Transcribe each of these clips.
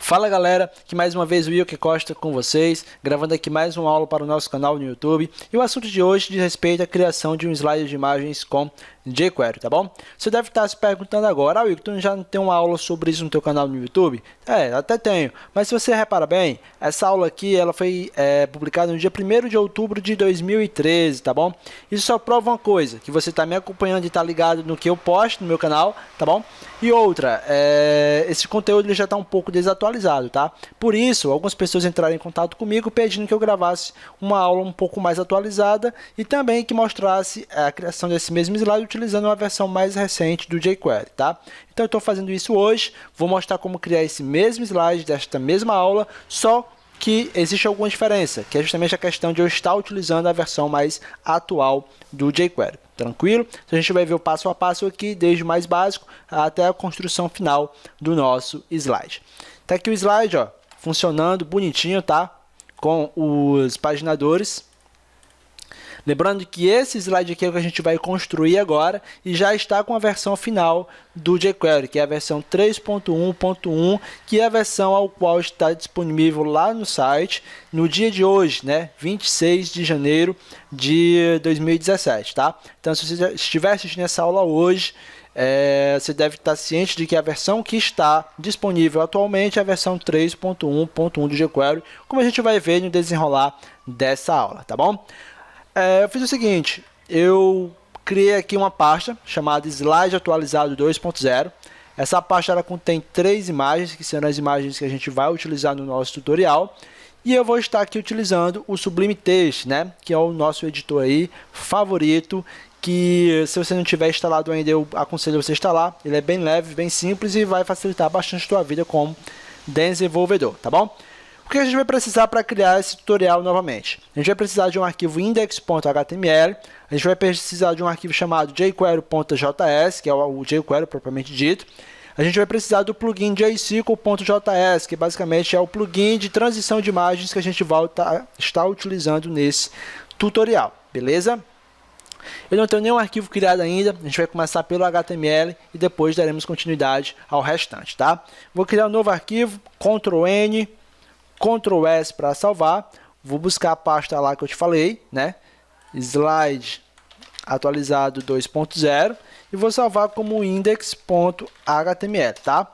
Fala galera, que mais uma vez o Wilker Costa com vocês, gravando aqui mais uma aula para o nosso canal no YouTube. E o assunto de hoje diz respeito à criação de um slide de imagens com jQuery, tá bom? Você deve estar se perguntando agora, Wilker, tu já não tem uma aula sobre isso no teu canal no YouTube? Até tenho, mas se você repara bem, essa aula aqui ela foi publicada no dia 1º de outubro de 2013, tá bom? Isso só prova uma coisa, que você está me acompanhando e está ligado no que eu posto no meu canal, tá bom? E outra, esse conteúdo ele já está um pouco desatualizado, tá? Por isso, algumas pessoas entraram em contato comigo pedindo que eu gravasse uma aula um pouco mais atualizada e também que mostrasse a criação desse mesmo slide utilizando uma versão mais recente do jQuery, tá? Então eu estou fazendo isso hoje, vou mostrar como criar esse mesmo slide desta mesma aula, só que existe alguma diferença, que é justamente a questão de eu estar utilizando a versão mais atual do jQuery. Tranquilo? Então a gente vai ver o passo a passo aqui, desde o mais básico até a construção final do nosso slide. Tá aqui o slide, ó, funcionando bonitinho, tá? Com os paginadores. Lembrando que esse slide aqui é o que a gente vai construir agora e já está com a versão final do jQuery, que é a versão 3.1.1, que é a versão ao qual está disponível lá no site no dia de hoje, né, 26 de janeiro de 2017, tá? Então, se você estiver assistindo essa aula hoje, você deve estar ciente de que a versão que está disponível atualmente é a versão 3.1.1 do jQuery, como a gente vai ver no desenrolar dessa aula, tá bom? Eu fiz o seguinte, eu criei aqui uma pasta chamada Slide Atualizado 2.0. Essa pasta ela contém 3 imagens, que serão as imagens que a gente vai utilizar no nosso tutorial. E eu vou estar aqui utilizando o Sublime Text, né, que é o nosso editor aí favorito, que se você não tiver instalado ainda, eu aconselho você a instalar. Ele é bem leve, bem simples e vai facilitar bastante a sua vida como desenvolvedor, tá bom? O que a gente vai precisar para criar esse tutorial novamente? A gente vai precisar de um arquivo index.html, a gente vai precisar de um arquivo chamado jQuery.js, que é o jQuery propriamente dito. A gente vai precisar do plugin jSQL.js, que basicamente é o plugin de transição de imagens que a gente vai estar utilizando nesse tutorial, beleza? Eu não tenho nenhum arquivo criado ainda, a gente vai começar pelo HTML e depois daremos continuidade ao restante, tá? Vou criar um novo arquivo, Ctrl+N, Ctrl S para salvar, vou buscar a pasta lá que eu te falei, né? Slide atualizado 2.0 e vou salvar como index.html, tá?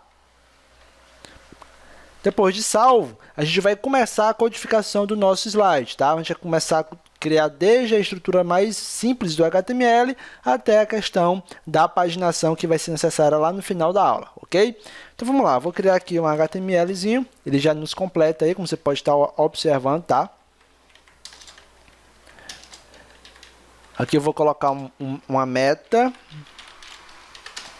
Depois de salvo, a gente vai começar a codificação do nosso slide, tá? A gente vai começar a criar desde a estrutura mais simples do HTML até a questão da paginação que vai ser necessária lá no final da aula, ok? Então vamos lá, vou criar aqui um HTMLzinho, ele já nos completa aí, como você pode estar observando, tá? Aqui eu vou colocar uma meta,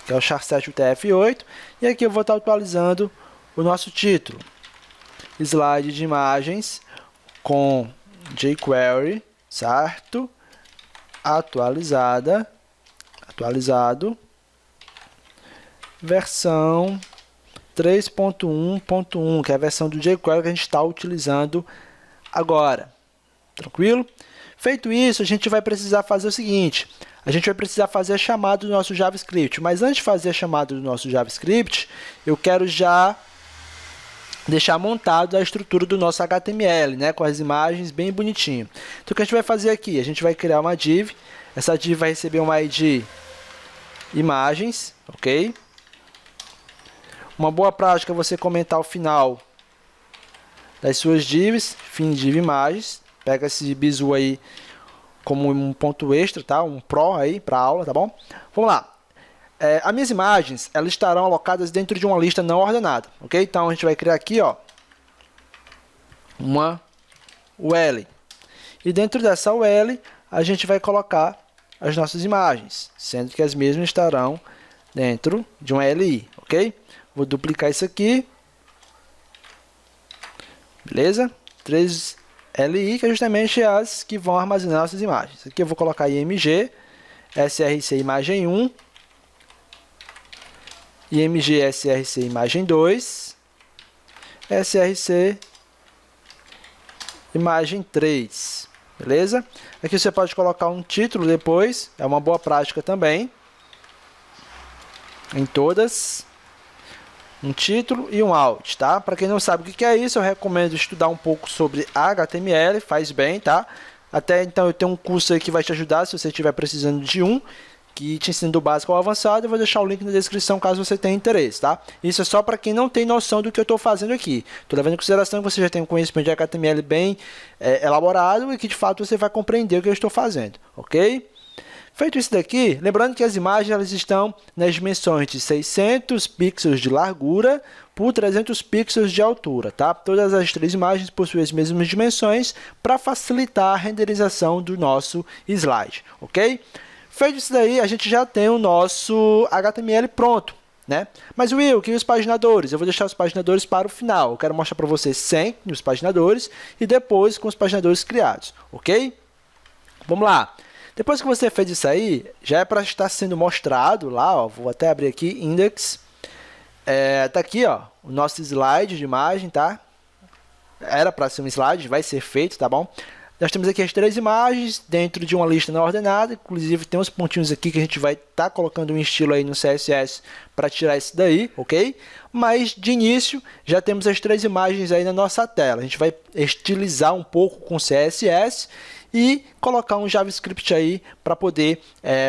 que é o char7 UTF-8, e aqui eu vou estar atualizando o nosso título, slide de imagens com jQuery, certo? Atualizado, versão 3.1.1, que é a versão do jQuery que a gente está utilizando agora. Tranquilo? Feito isso, a gente vai precisar fazer o seguinte, a gente vai precisar fazer a chamada do nosso JavaScript, mas antes de fazer a chamada do nosso JavaScript, eu quero já deixar montado a estrutura do nosso HTML, né, com as imagens bem bonitinho. Então o que a gente vai fazer aqui? A gente vai criar uma div, essa div vai receber uma ID imagens, ok? Uma boa prática é você comentar o final das suas divs, fim div imagens, pega esse bizu aí como um ponto extra, tá? Um pro aí para a aula, tá bom? Vamos lá. As minhas imagens, elas estarão alocadas dentro de uma lista não ordenada, ok? Então, a gente vai criar aqui, ó, uma UL. E dentro dessa UL, a gente vai colocar as nossas imagens, sendo que as mesmas estarão dentro de uma LI, ok? Vou duplicar isso aqui. Beleza? 3 LI, que é justamente as que vão armazenar nossas imagens. Aqui eu vou colocar IMG, SRC imagem 1, IMG SRC imagem 2, SRC imagem 3, beleza? Aqui você pode colocar um título depois, é uma boa prática também, em todas. um título e um alt, tá? Para quem não sabe o que é isso, eu recomendo estudar um pouco sobre HTML, faz bem, tá? Até então eu tenho um curso aí que vai te ajudar se você estiver precisando de um, que te ensina do básico ao avançado. Eu vou deixar o link na descrição caso você tenha interesse, tá? Isso é só para quem não tem noção do que eu estou fazendo aqui. Estou levando em consideração que você já tem um conhecimento de HTML bem elaborado e que de fato você vai compreender o que eu estou fazendo, ok? Feito isso daqui, lembrando que as imagens elas estão nas dimensões de 600 pixels de largura por 300 pixels de altura, tá? Todas as três imagens possuem as mesmas dimensões para facilitar a renderização do nosso slide, ok? Feito isso daí, a gente já tem o nosso HTML pronto, né? Mas Will, que os paginadores? Eu vou deixar os paginadores para o final. Eu quero mostrar para você sem os paginadores e depois com os paginadores criados, ok? Vamos lá. Depois que você fez isso aí, já é para estar sendo mostrado lá, ó, vou até abrir aqui, index. Tá aqui, ó, o nosso slide de imagem, tá? Era para ser um slide, vai ser feito, tá bom? Nós temos aqui as três imagens dentro de uma lista não ordenada, inclusive tem uns pontinhos aqui que a gente vai estar colocando um estilo aí no CSS para tirar isso daí, ok? Mas de início já temos as três imagens aí na nossa tela. A gente vai estilizar um pouco com CSS e colocar um JavaScript aí para poder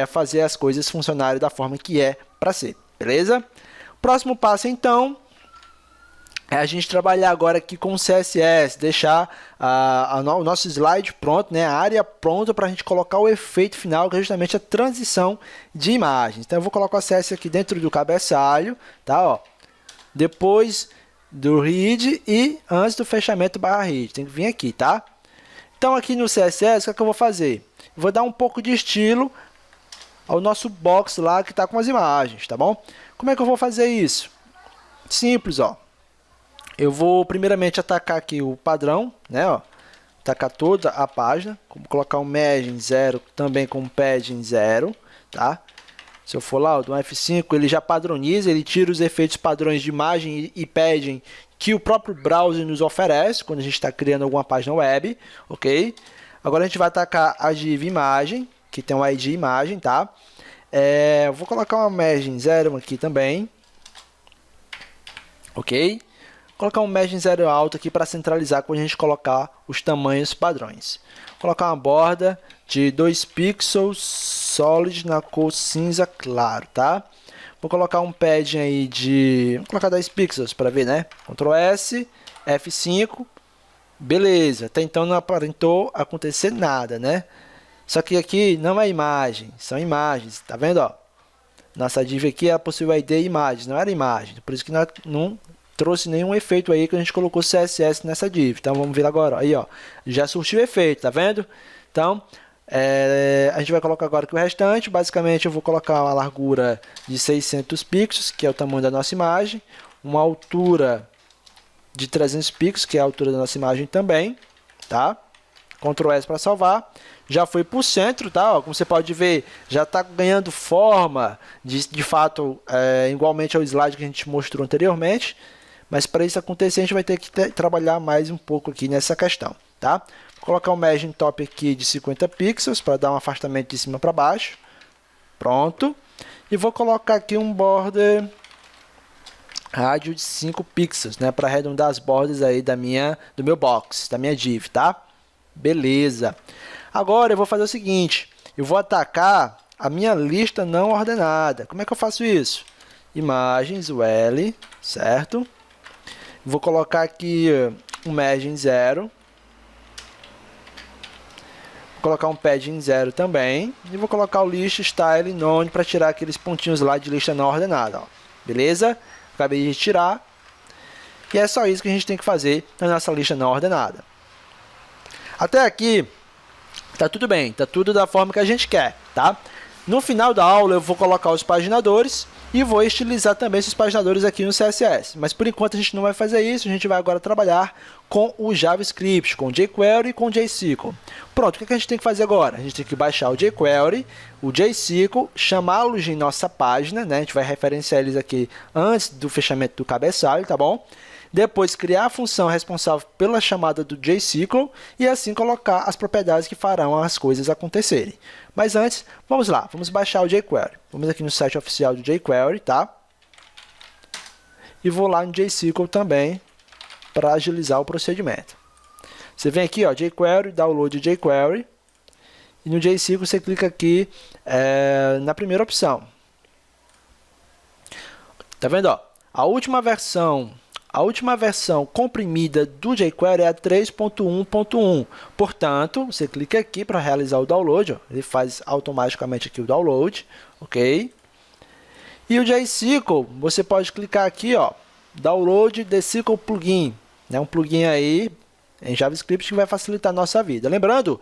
fazer as coisas funcionarem da forma que é para ser, beleza? Próximo passo então é a gente trabalhar agora aqui com o CSS, deixar o nosso slide pronto, né, a área pronta para a gente colocar o efeito final, que é justamente a transição de imagens. Então eu vou colocar o CSS aqui dentro do cabeçalho, tá, ó, depois do read e antes do fechamento barra read, tem que vir aqui, tá? Então aqui no CSS, o que eu vou fazer? Eu vou dar um pouco de estilo ao nosso box lá que está com as imagens, tá bom? Como é que eu vou fazer isso? Simples, ó. Eu vou primeiramente atacar aqui o padrão, né, ó. Atacar toda a página, vou colocar um margin 0 também com padding 0, tá? Se eu for lá, ó, do F5, ele já padroniza, ele tira os efeitos padrões de imagem e padding que o próprio browser nos oferece quando a gente está criando alguma página web, ok? Agora a gente vai atacar a div imagem, que tem um ID imagem, tá? Vou colocar uma margin 0 aqui também, ok? Vou colocar um margin 0 alto aqui para centralizar quando a gente colocar os tamanhos padrões. Vou colocar uma borda de 2 pixels solid na cor cinza claro, tá? Vou colocar um padding aí de... Vou colocar 10 pixels para ver, né? Ctrl S, F5. Beleza. Até então não aparentou acontecer nada, né? Só que aqui não é imagem, são imagens. Tá vendo, ó? Nossa div aqui ela possui ID imagens, não era imagem. Por isso que não trouxe nenhum efeito aí que a gente colocou CSS nessa div. Então vamos ver agora. Aí, ó. Já surtiu efeito, tá vendo? Então... a gente vai colocar agora aqui o restante. Basicamente eu vou colocar uma largura de 600 pixels, que é o tamanho da nossa imagem, uma altura de 300 pixels, que é a altura da nossa imagem também, tá? Ctrl S para salvar. Já foi para o centro, tá? Ó, como você pode ver, já está ganhando forma, de fato, igualmente ao slide que a gente mostrou anteriormente. Mas para isso acontecer, a gente vai ter que trabalhar mais um pouco aqui nessa questão, tá? Vou colocar um margin top aqui de 50 pixels para dar um afastamento de cima para baixo. Pronto. E vou colocar aqui um border rádio de 5 pixels, né, para arredondar as bordas aí do meu box, da minha div, tá? Beleza. Agora eu vou fazer o seguinte, eu vou atacar a minha lista não ordenada. Como é que eu faço isso? Imagens, UL, certo? Vou colocar aqui um margin 0. Vou colocar um padding 0 também. E vou colocar o list style none para tirar aqueles pontinhos lá de lista não ordenada. Ó. Beleza? Acabei de tirar. E é só isso que a gente tem que fazer na nossa lista não ordenada. Até aqui, tá tudo bem. Tá tudo da forma que a gente quer, tá? No final da aula, eu vou colocar os paginadores e vou estilizar também esses paginadores aqui no CSS. Mas por enquanto a gente não vai fazer isso, a gente vai agora trabalhar com o JavaScript, com o jQuery e com o JSQL. Pronto, o que a gente tem que fazer agora? A gente tem que baixar o jQuery, o JSQL, chamá-los em nossa página, né? A gente vai referenciar eles aqui antes do fechamento do cabeçalho, tá bom? Depois criar a função responsável pela chamada do JSQL e assim colocar as propriedades que farão as coisas acontecerem. Mas antes, vamos lá, vamos baixar o jQuery. Vamos aqui no site oficial do jQuery, tá? e vou lá no JSQL também para agilizar o procedimento. Você vem aqui, ó, jQuery, download jQuery, e no JSQL você clica aqui na primeira opção. Tá vendo, ó? A última versão comprimida do jQuery é a 3.1.1. Portanto, você clica aqui para realizar o download, ó, ele faz automaticamente aqui o download, ok? E o JSQL, você pode clicar aqui, ó, download the SQL plugin, né? Um plugin aí em JavaScript que vai facilitar a nossa vida. Lembrando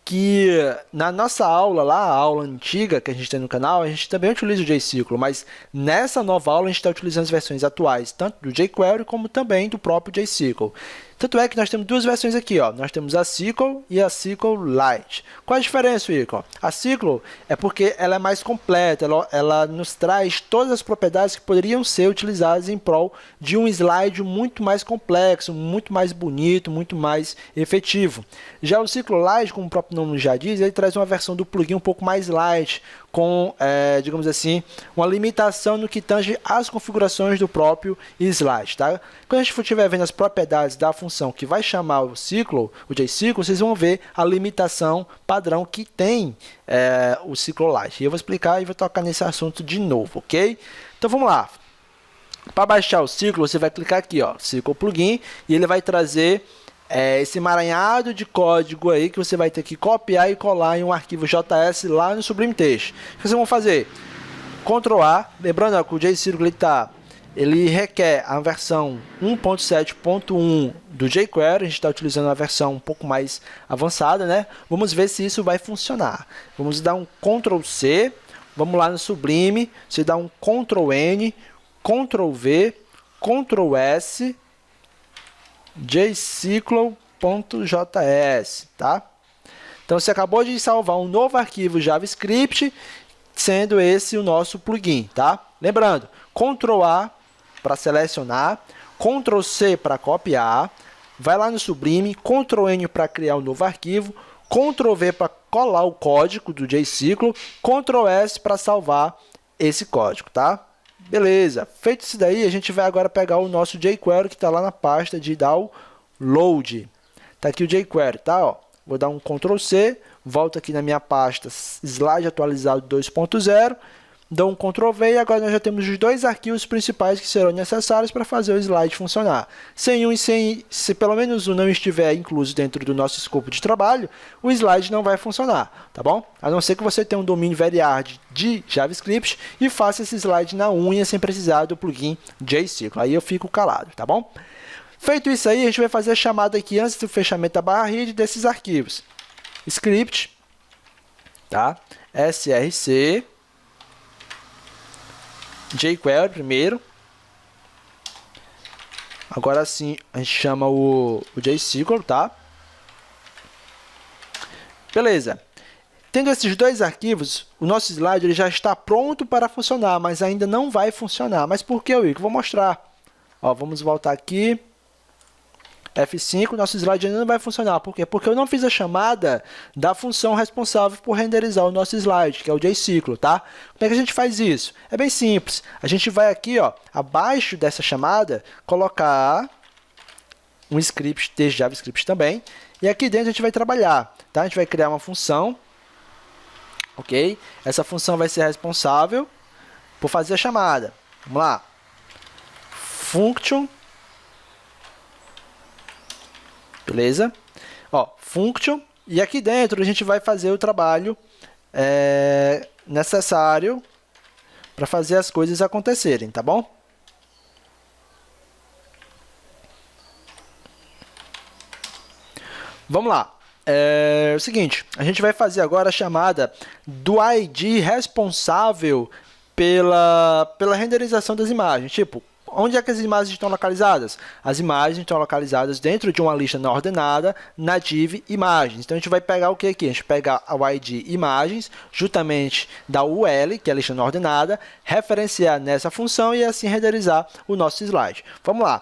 que na nossa aula lá, a aula antiga que a gente tem no canal, a gente também utiliza o JSQL, mas nessa nova aula a gente está utilizando as versões atuais, tanto do jQuery como também do próprio JSQL. Tanto é que nós temos duas versões aqui, ó. Nós temos a SQL e a SQLite. Qual a diferença, Igor? A SQL é porque ela é mais completa, ela nos traz todas as propriedades que poderiam ser utilizadas em prol de um slide muito mais complexo, muito mais bonito, muito mais efetivo. Já o SQLite, como o próprio nome já diz, ele traz uma versão do plugin um pouco mais light, com, digamos assim, uma limitação no que tange às configurações do próprio slide, tá? Quando a gente estiver vendo as propriedades da função que vai chamar o JSQL, vocês vão ver a limitação padrão que tem o SQLite. E eu vou explicar e vou tocar nesse assunto de novo, ok? Então vamos lá. Para baixar o SQL, você vai clicar aqui, ó, SQL Plugin, e ele vai trazer esse emaranhado de código aí que você vai ter que copiar e colar em um arquivo JS lá no Sublime Text. O que vocês vão fazer? Ctrl A, lembrando que o JSQL ele requer a versão 1.7.1 do jQuery, a gente está utilizando a versão um pouco mais avançada, né? Vamos ver se isso vai funcionar. Vamos dar um Ctrl C, vamos lá no Sublime, você dá um Ctrl N, Ctrl V, Ctrl S, JSQL.js, tá? Então você acabou de salvar um novo arquivo JavaScript, sendo esse o nosso plugin, tá? Lembrando, Ctrl A para selecionar, Ctrl C para copiar, vai lá no Sublime, Ctrl N para criar um novo arquivo, Ctrl V para colar o código do JSQL, Ctrl S para salvar esse código, tá? Beleza, feito isso daí, a gente vai agora pegar o nosso jQuery que está lá na pasta de download. Tá aqui o jQuery, tá? Ó, vou dar um Ctrl C, volto aqui na minha pasta slide atualizado 2.0, dou um Ctrl V e agora nós já temos os dois arquivos principais que serão necessários para fazer o slide funcionar. Se pelo menos um não estiver incluso dentro do nosso escopo de trabalho, o slide não vai funcionar, tá bom? A não ser que você tenha um domínio variado de JavaScript e faça esse slide na unha sem precisar do plugin JSQL. Aí eu fico calado, tá bom? Feito isso aí, a gente vai fazer a chamada aqui antes do fechamento da barra read desses arquivos. Script, tá? src, jQuery primeiro. Agora sim, a gente chama o JSQL, tá? Beleza. Tendo esses dois arquivos, o nosso slide ele já está pronto para funcionar, mas ainda não vai funcionar. Mas por que, Wilco? Vou mostrar. Ó, vamos voltar aqui. F5, nosso slide ainda não vai funcionar. Por quê? Porque eu não fiz a chamada da função responsável por renderizar o nosso slide, que é o JSQL, tá? Como é que a gente faz isso? É bem simples. A gente vai aqui, ó, abaixo dessa chamada, colocar um script de JavaScript também. E aqui dentro a gente vai trabalhar, tá? A gente vai criar uma função, ok? Essa função vai ser responsável por fazer a chamada. Vamos lá. Function. Beleza? Ó, function. E aqui dentro a gente vai fazer o trabalho necessário para fazer as coisas acontecerem, tá bom? Vamos lá. É o seguinte, a gente vai fazer agora a chamada do ID responsável pela renderização das imagens. Tipo, onde é que as imagens estão localizadas? As imagens estão localizadas dentro de uma lista não ordenada na div imagens. Então, a gente vai pegar o que aqui? A gente vai pegar o ID imagens, juntamente da UL, que é a lista não ordenada, referenciar nessa função e assim renderizar o nosso slide. Vamos lá.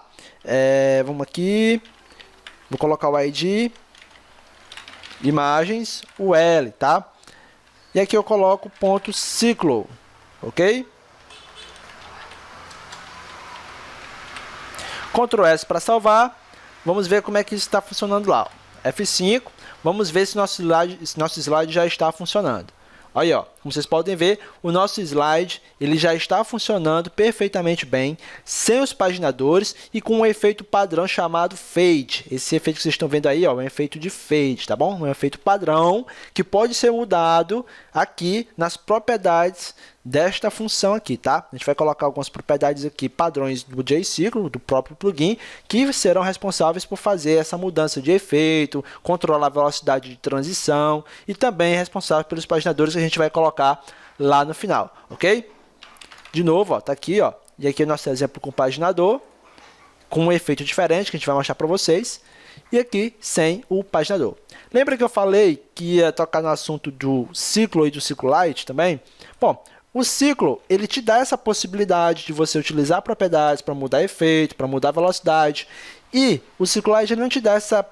Vamos aqui. Vou colocar o ID imagens, UL, tá? E aqui eu coloco .SQL, ok? Ctrl S para salvar. Vamos ver como é que isso está funcionando lá. F5. Vamos ver se nosso slide já está funcionando. Aí, ó, como vocês podem ver, o nosso slide ele já está funcionando perfeitamente bem, sem os paginadores e com um efeito padrão chamado Fade. Esse efeito que vocês estão vendo aí, ó, é um efeito de Fade, tá bom? É um efeito padrão que pode ser mudado aqui nas propriedades desta função aqui, tá? A gente vai colocar algumas propriedades aqui, padrões do JCyclo, do próprio plugin, que serão responsáveis por fazer essa mudança de efeito, controlar a velocidade de transição e também é responsável pelos paginadores que a gente vai colocar lá no final, ok? De novo, ó, tá aqui, ó, e aqui é o nosso exemplo com paginador, com um efeito diferente que a gente vai mostrar para vocês, e aqui sem o paginador. Lembra que eu falei que ia tocar no assunto do ciclo e do SycloLite também? Bom, o ciclo, ele te dá essa possibilidade de você utilizar propriedades para mudar efeito, para mudar velocidade. E o SycloLite não te dá essa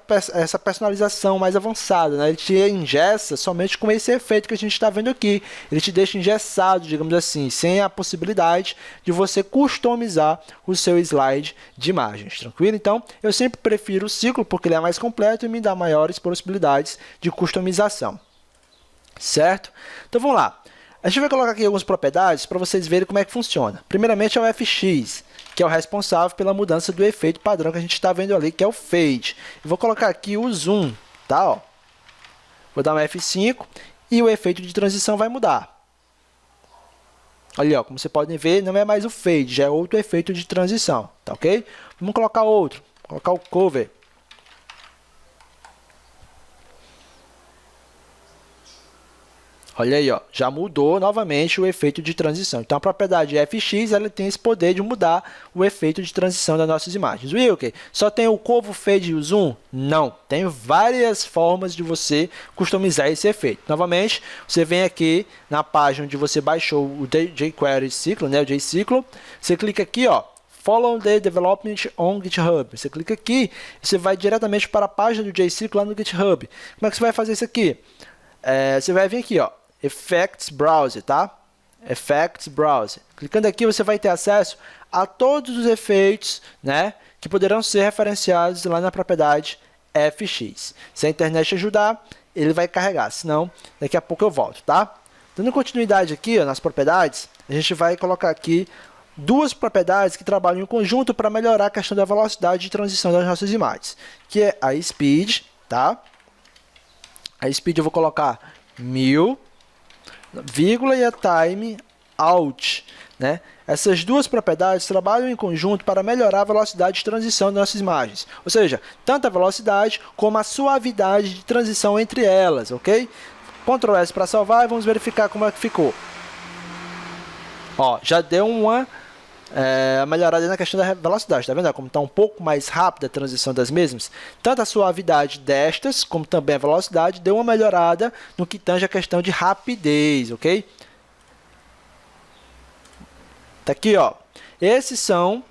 personalização mais avançada, né? Ele te engessa somente com esse efeito que a gente está vendo aqui. Ele te deixa engessado, digamos assim, sem a possibilidade de você customizar o seu slide de imagens, tranquilo? Então, eu sempre prefiro o ciclo porque ele é mais completo e me dá maiores possibilidades de customização, certo? Então, vamos lá. A gente vai colocar aqui algumas propriedades para vocês verem como é que funciona. Primeiramente é o FX, que é o responsável pela mudança do efeito padrão que a gente está vendo ali, que é o Fade. Eu vou colocar aqui o Zoom, tá? Ó. Vou dar um F5 e o efeito de transição vai mudar. Olha, ó, como vocês podem ver, não é mais o Fade, já é outro efeito de transição, tá ok? Vamos colocar outro, vou colocar o Cover. Olha aí, ó, já mudou novamente o efeito de transição. Então, a propriedade FX ela tem esse poder de mudar o efeito de transição das nossas imagens. Wilker, só tem o Cover, Fade e o Zoom? Não, tem várias formas de você customizar esse efeito. Novamente, você vem aqui na página onde você baixou o jQuery Cyclo, né, o JCyclo. Você clica aqui, ó, Follow the Development on GitHub. Você clica aqui e você vai diretamente para a página do JCyclo lá no GitHub. Como é que você vai fazer isso aqui? Você vai vir aqui, ó, Effects Browser, tá? Effects Browser. Clicando aqui, você vai ter acesso a todos os efeitos, né, que poderão ser referenciados lá na propriedade FX. Se a internet ajudar, ele vai carregar, senão daqui a pouco eu volto, tá? Dando continuidade aqui, ó, nas propriedades, a gente vai colocar aqui duas propriedades que trabalham em conjunto para melhorar a questão da velocidade de transição das nossas imagens, que é a Speed, tá? A Speed eu vou colocar 1000, vírgula, e a Time Out, né? Essas duas propriedades trabalham em conjunto para melhorar a velocidade de transição das nossas imagens. Ou seja, tanto a velocidade como a suavidade de transição entre elas, ok? Ctrl S para salvar e vamos verificar como é que ficou. Ó, já deu uma melhorada na questão da velocidade, tá vendo? Como está um pouco mais rápida a transição das mesmas. Tanto a suavidade destas, como também a velocidade, deu uma melhorada no que tange a questão de rapidez, ok? Tá aqui, ó. Esses são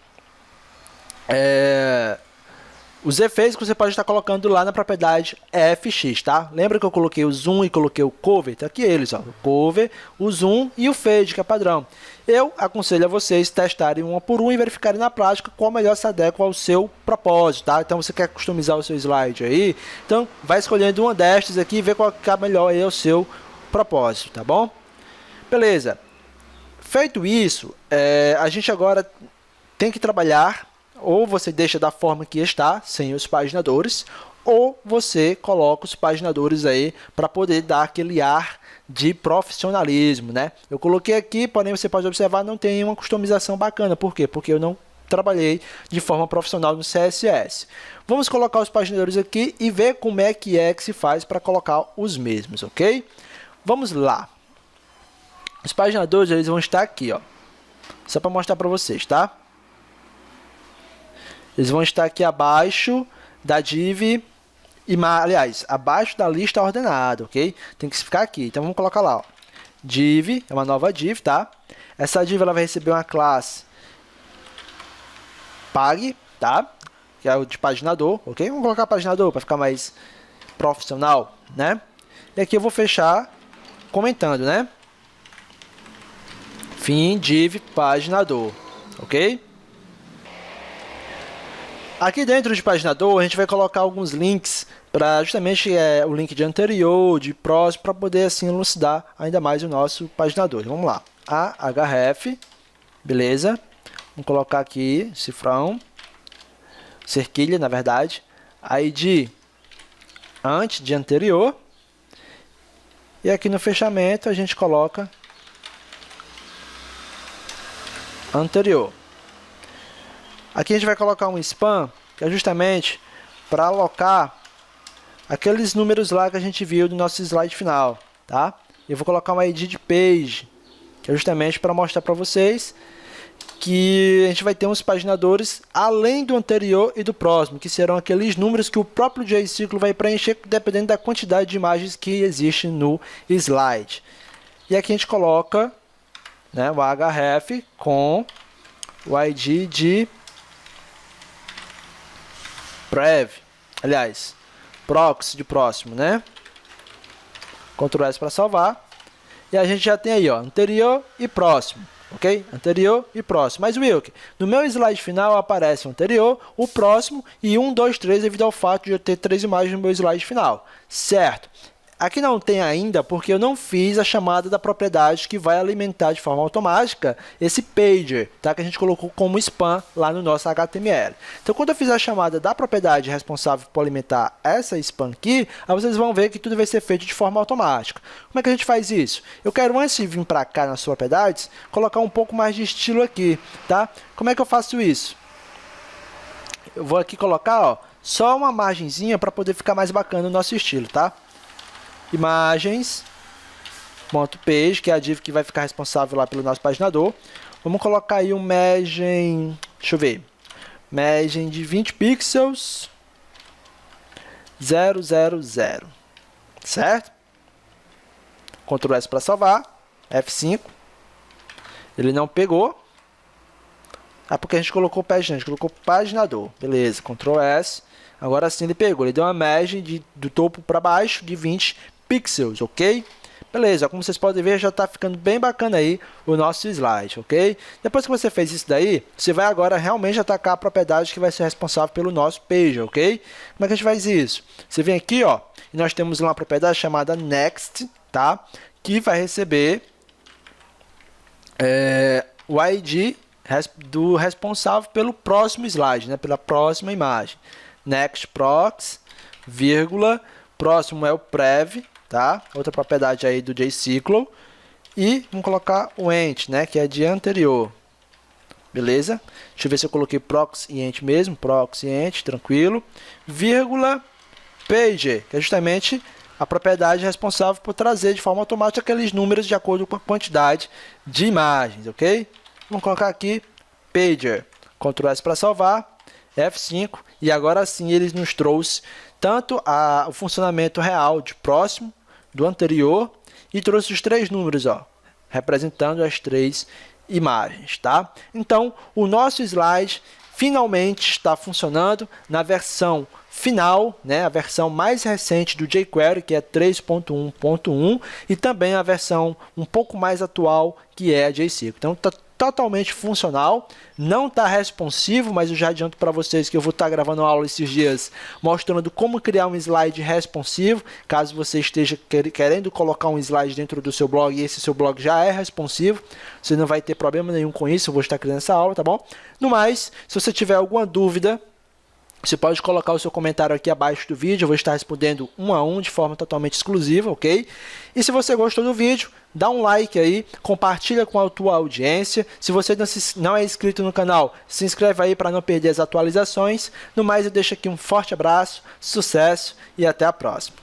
os efeitos que você pode estar colocando lá na propriedade FX, tá? Lembra que eu coloquei o Zoom e coloquei o Cover? Tá aqui eles, ó. O Cover, o Zoom e o Fade, que é padrão. Eu aconselho a vocês testarem uma por uma e verificarem na prática qual melhor se adequa ao seu propósito, tá? Então, você quer customizar o seu slide aí, então vai escolhendo uma destas aqui e ver qual que é melhor aí ao seu propósito, tá bom? Beleza. Feito isso, a gente agora tem que trabalhar. Ou você deixa da forma que está, sem os paginadores, ou você coloca os paginadores aí para poder dar aquele ar de profissionalismo, né? Eu coloquei aqui, porém você pode observar, não tem uma customização bacana. Por quê? Porque eu não trabalhei de forma profissional no CSS. Vamos colocar os paginadores aqui e ver como é que se faz para colocar os mesmos, ok? Vamos lá. Os paginadores eles vão estar aqui, ó. Só para mostrar para vocês, tá? Eles vão estar aqui abaixo da div, aliás, abaixo da lista ordenada, ok? Tem que ficar aqui. Então, vamos colocar lá, ó. Div, é uma nova div, tá? Essa div ela vai receber uma classe Pag, tá? Que é o de paginador, ok? Vamos colocar paginador para ficar mais profissional, né? E aqui eu vou fechar comentando, né? Fim div paginador, ok? Aqui dentro de paginador, a gente vai colocar alguns links para justamente o link de anterior, de próximo, para poder assim elucidar ainda mais o nosso paginador. Então, vamos lá. ahref, beleza? Vamos colocar aqui cifrão, cerquilha, na verdade, id antes de anterior, e aqui no fechamento a gente coloca anterior. Aqui a gente vai colocar um span, que é justamente para alocar aqueles números lá que a gente viu do nosso slide final, tá? Eu vou colocar um ID de page, que é justamente para mostrar para vocês que a gente vai ter uns paginadores além do anterior e do próximo, que serão aqueles números que o próprio JCyclo vai preencher dependendo da quantidade de imagens que existe no slide. E aqui a gente coloca, né, o ahref com o ID de prev, aliás, proxy de próximo, né? Ctrl S para salvar. E a gente já tem aí, ó, anterior e próximo, ok? Anterior e próximo. Mas, Wilk, no meu slide final aparece o anterior, o próximo e 1, 2, 3 devido ao fato de eu ter 3 imagens no meu slide final, certo? Aqui não tem ainda porque eu não fiz a chamada da propriedade que vai alimentar de forma automática esse pager, tá? Que a gente colocou como spam lá no nosso HTML. Então, quando eu fizer a chamada da propriedade responsável por alimentar essa spam aqui, aí vocês vão ver que tudo vai ser feito de forma automática. Como é que a gente faz isso? Eu quero, antes de vir para cá nas propriedades, colocar um pouco mais de estilo aqui, tá? Como é que eu faço isso? Eu vou aqui colocar, ó, só uma margenzinha para poder ficar mais bacana o nosso estilo, tá? Imagens.page, que é a div que vai ficar responsável lá pelo nosso paginador. Vamos colocar aí um margem, deixa eu ver, margem de 20 pixels, 000, certo? Ctrl S para salvar, F5, ele não pegou, porque a gente colocou página, a gente colocou paginador, beleza, Ctrl S, agora sim ele pegou, ele deu uma margem do topo para baixo de 20 pixels, ok? Beleza, como vocês podem ver, já está ficando bem bacana aí o nosso slide, ok? Depois que você fez isso daí, você vai agora realmente atacar a propriedade que vai ser responsável pelo nosso page, ok? Como é que a gente faz isso? Você vem aqui, ó, e nós temos uma propriedade chamada next, tá? Que vai receber o ID do responsável pelo próximo slide, né? Pela próxima imagem. Next prox, vírgula, próximo é o prev, tá? Outra propriedade aí do JCyclo. E vamos colocar o ent, né? Que é de anterior. Beleza? Deixa eu ver se eu coloquei prox e ent mesmo. Prox e ent, tranquilo. Vírgula, page, que é justamente a propriedade responsável por trazer de forma automática aqueles números de acordo com a quantidade de imagens, ok? Vamos colocar aqui pager. Ctrl S para salvar. F5. E agora sim ele nos trouxe tanto o funcionamento real de próximo, do anterior, e trouxe os 3 números, ó, representando as 3 imagens, tá? Então, o nosso slide finalmente está funcionando na versão final, né, a versão mais recente do jQuery, que é 3.1.1, e também a versão um pouco mais atual, que é a JCyclo. Então, está totalmente funcional, não está responsivo, mas eu já adianto para vocês que eu vou estar gravando uma aula esses dias mostrando como criar um slide responsivo, caso você esteja querendo colocar um slide dentro do seu blog e esse seu blog já é responsivo, você não vai ter problema nenhum com isso, eu vou estar criando essa aula, tá bom? No mais, se você tiver alguma dúvida, você pode colocar o seu comentário aqui abaixo do vídeo, eu vou estar respondendo um a um de forma totalmente exclusiva, ok? E se você gostou do vídeo, dá um like aí, compartilha com a tua audiência. Se você não é inscrito no canal, se inscreve aí para não perder as atualizações. No mais, eu deixo aqui um forte abraço, sucesso e até a próxima.